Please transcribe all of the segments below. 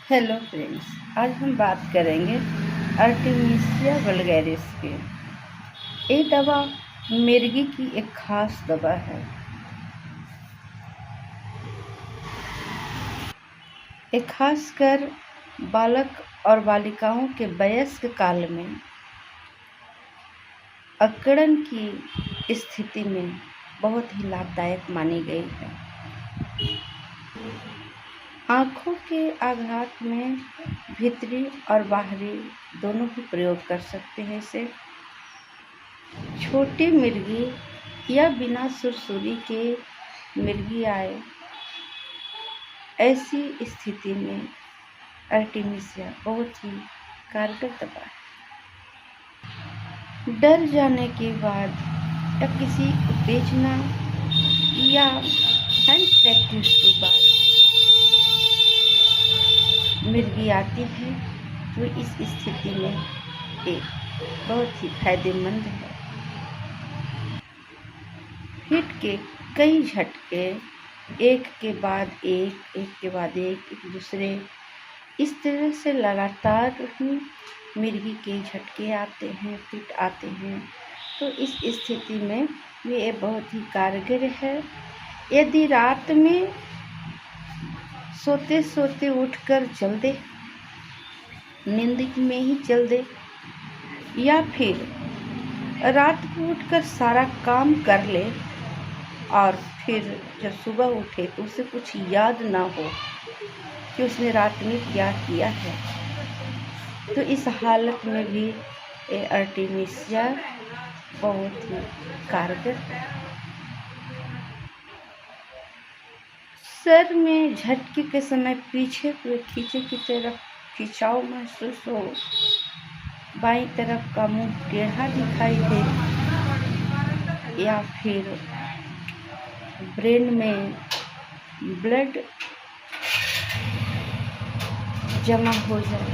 Hello friends, आज हम बात करेंगे आर्टेमिसिया वल्गैरिस की। ये दवा मिर्गी की एक खास दवा है। ये खासकर बालक और बालिकाओं के वयस्क काल में अकड़न की स्थिति में बहुत ही लाभदायक मानी गई है। आँखों के आघात में भीतरी और बाहरी दोनों ही प्रयोग कर सकते हैं इसे। छोटी मिर्गी या बिना सुरसुरी के मिर्गी आए, ऐसी स्थिति में आर्टेमिसिया बहुत ही कारगर दवा है। डर जाने के बाद या किसी उत्तेजना या हैंड प्रैक्टिस के बाद मिर्गी आती है तो इस स्थिति में एक बहुत ही फायदेमंद है। हिट के कई झटके एक के बाद एक दूसरे इस तरह से लगातार ही मिर्गी के झटके आते हैं, फिट आते हैं, तो इस स्थिति में ये बहुत ही कारगर है। यदि रात में सोते सोते उठकर चल दे, नींद में ही चल दे, या फिर रात को उठकर सारा काम कर ले और फिर जब सुबह उठे तो उसे कुछ याद ना हो कि उसने रात में क्या किया है, तो इस हालत में भी ये आर्टेमिसिया बहुत ही कारगर है। सर में झटके के समय पीछे हुए खींचे की तरफ खिंचाव महसूस हो, बाईं तरफ का मुंह टेढ़ा दिखाई दे, या फिर ब्रेन में ब्लड जमा हो जाए,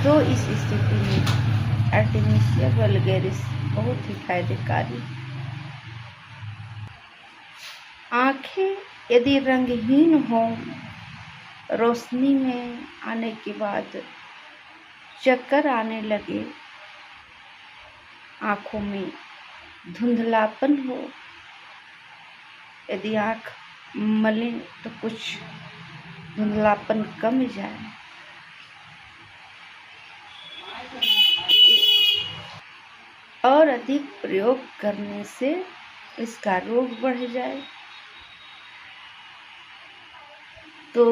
तो इस स्थिति में आर्टेमिसिया वल्गैरिस बहुत ही फायदेकारी। आँखें यदि रंगहीन हो, रोशनी में आने के बाद चक्कर आने लगे, आँखों में धुंधलापन हो, यदि आँख मले तो कुछ धुंधलापन कम जाए, और अधिक प्रयोग करने से इसका रोग बढ़ जाए, तो